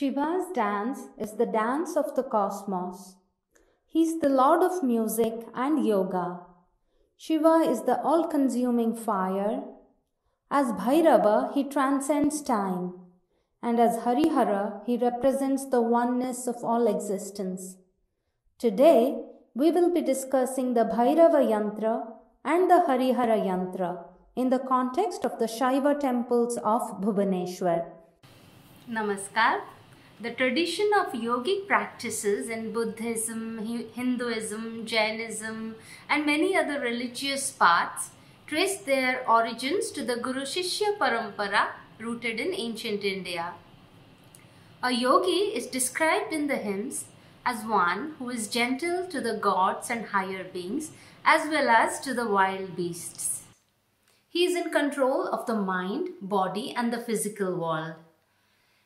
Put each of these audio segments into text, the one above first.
Shiva's dance is the dance of the cosmos. He is the lord of music and yoga. Shiva is the all consuming fire. As Bhairava, he transcends time. And as Harihara, he represents the oneness of all existence. Today, we will be discussing the Bhairava Yantra and the Harihara Yantra in the context of the Shaiva temples of Bhubaneswar. Namaskar. The tradition of yogic practices in Buddhism, Hinduism, Jainism and many other religious paths trace their origins to the Guru Shishya Parampara rooted in ancient India. A yogi is described in the hymns as one who is gentle to the gods and higher beings as well as to the wild beasts. He is in control of the mind, body and the physical world.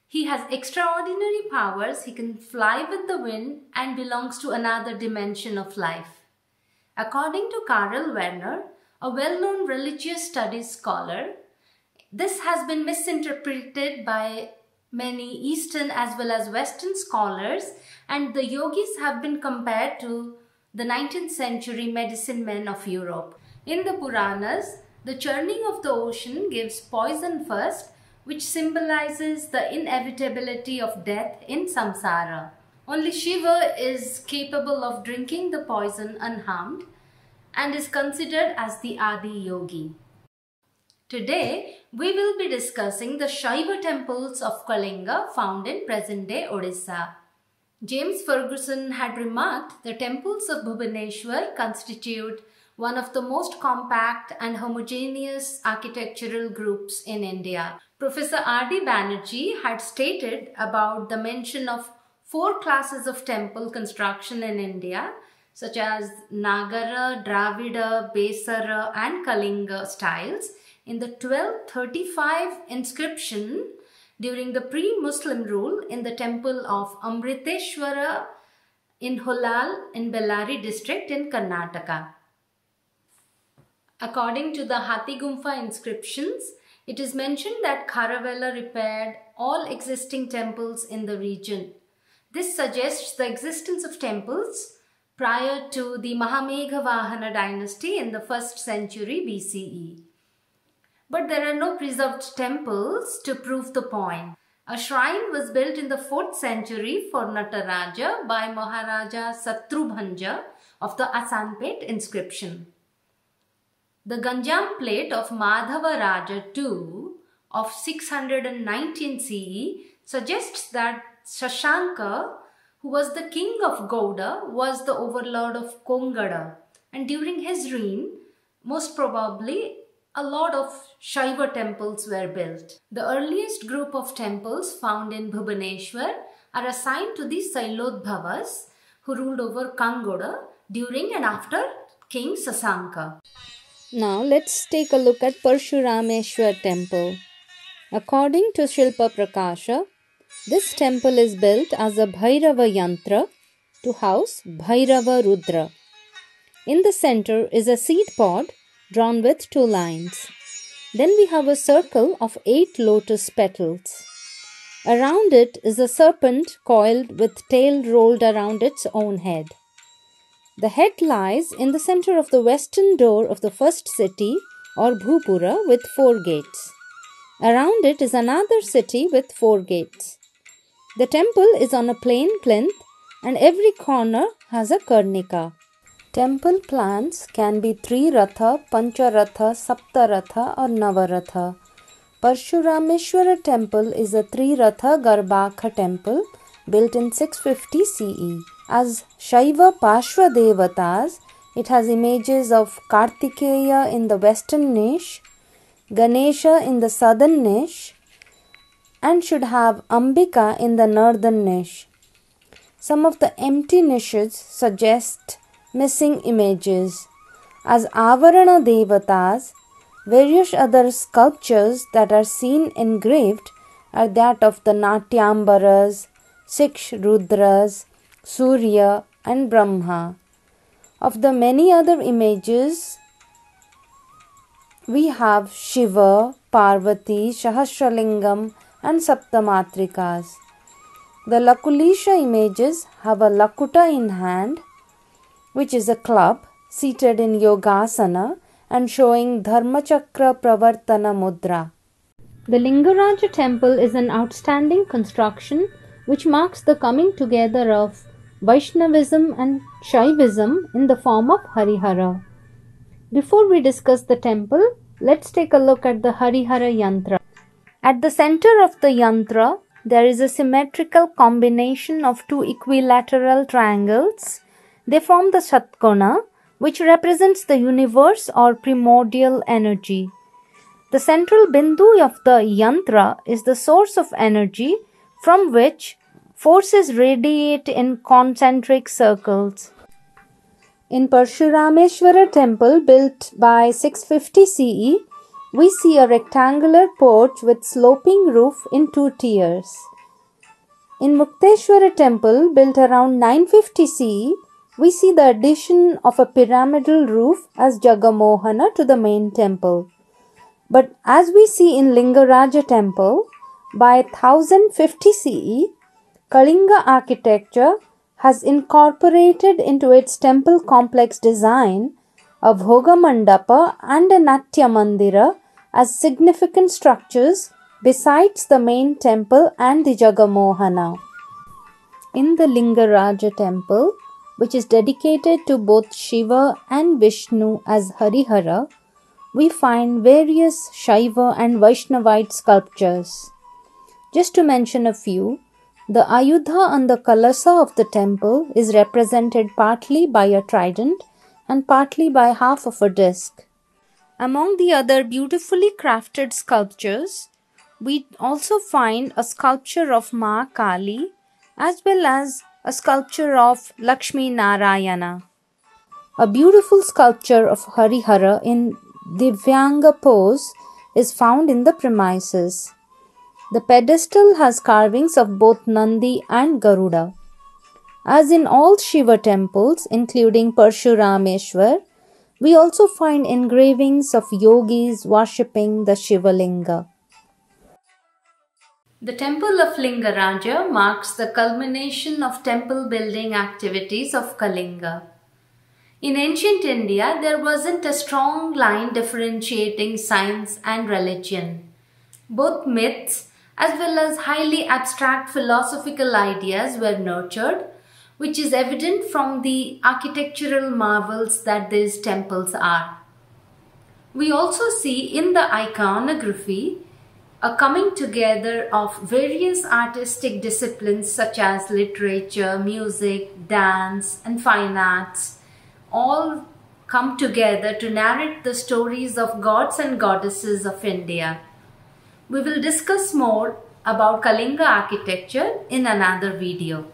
He has extraordinary powers. He can fly with the wind and belongs to another dimension of life. According to Karl Werner, a well-known religious studies scholar, this has been misinterpreted by many Eastern as well as Western scholars, and the yogis have been compared to the 19th century medicine men of Europe. In the Puranas, the churning of the ocean gives poison first, which symbolizes the inevitability of death in samsara. Only Shiva is capable of drinking the poison unharmed and is considered as the Adi Yogi. Today, we will be discussing the Shaiva temples of Kalinga found in present-day Odisha. James Ferguson had remarked the temples of Bhubaneswar constitute one of the most compact and homogeneous architectural groups in India. Professor R.D. Banerjee had stated about the mention of 4 classes of temple construction in India, such as Nagara, Dravida, Besara and Kalinga styles in the 1235 inscription during the pre-Muslim rule in the temple of Amriteshwara in Hulal in Bellary district in Karnataka. According to the Hathigumpha inscriptions, it is mentioned that Kharavela repaired all existing temples in the region. This suggests the existence of temples prior to the Mahameghavahana dynasty in the 1st century BCE. But there are no preserved temples to prove the point. A shrine was built in the 4th century for Nataraja by Maharaja Satrubhanja of the Asanpet inscription. The Ganjam plate of Madhava Raja II of 619 CE suggests that Shashanka, who was the king of Gauda, was the overlord of Kongada, and during his reign, most probably a lot of Shaiva temples were built. The earliest group of temples found in Bhubaneswar are assigned to the Sailodbhavas, who ruled over Kangoda during and after King Sasanka. Now let's take a look at Parshurameshwar temple. According to Shilpa Prakasha, this temple is built as a Bhairava Yantra to house Bhairava Rudra. In the center is a seed pod drawn with 2 lines. Then we have a circle of 8 lotus petals. Around it is a serpent coiled with tail rolled around its own head. The head lies in the center of the western door of the first city or Bhupura with 4 gates. Around it is another city with 4 gates. The temple is on a plain plinth and every corner has a Karnika. Temple plans can be 3 Ratha, Pancha Ratha, Sapta Ratha or Navaratha. Parshurameshwara temple is a 3 Ratha Garbhakha temple built in 650 CE. As Shaiva Pashva Devatas, it has images of Kartikeya in the western niche, Ganesha in the southern niche, and should have Ambika in the northern niche. Some of the empty niches suggest missing images. As Avarana Devatas, various other sculptures that are seen engraved are that of the Natyambaras, 6 Rudras, Surya and Brahma. Of the many other images, we have Shiva, Parvati, Sahasralingam and Saptamatrikas. The Lakulisha images have a Lakuta in hand, which is a club, seated in Yogasana and showing Dharmachakra Pravartana Mudra. The Lingaraja temple is an outstanding construction which marks the coming together of Vaishnavism and Shaivism in the form of Harihara. Before we discuss the temple, let's take a look at the Harihara Yantra. At the center of the yantra, there is a symmetrical combination of two equilateral triangles. They form the Shatkona, which represents the universe or primordial energy. The central bindu of the yantra is the source of energy from which forces radiate in concentric circles. In Parshurameshwara temple built by 650 CE, we see a rectangular porch with sloping roof in 2 tiers. In Mukteshwara temple built around 950 CE, we see the addition of a pyramidal roof as Jagamohana to the main temple. But as we see in Lingaraja temple, by 1050 CE, Kalinga architecture has incorporated into its temple complex design a Bhoga Mandapa and a Natya Mandira as significant structures besides the main temple and the Jagamohana. In the Lingaraja temple, which is dedicated to both Shiva and Vishnu as Harihara, we find various Shaiva and Vaishnavite sculptures. Just to mention a few, the Ayudha on the Kalasa of the temple is represented partly by a trident and partly by half of a disc. Among the other beautifully crafted sculptures, we also find a sculpture of Ma Kali as well as a sculpture of Lakshmi Narayana. A beautiful sculpture of Harihara in Divyanga pose is found in the premises. The pedestal has carvings of both Nandi and Garuda. As in all Shiva temples, including Parshurameshwar, we also find engravings of yogis worshipping the Shiva Linga. The temple of Lingaraja marks the culmination of temple building activities of Kalinga. In ancient India, there wasn't a strong line differentiating science and religion. Both myths as well as highly abstract philosophical ideas were nurtured, which is evident from the architectural marvels that these temples are. We also see in the iconography a coming together of various artistic disciplines such as literature, music, dance, and fine arts, all come together to narrate the stories of gods and goddesses of India. We will discuss more about Kalinga architecture in another video.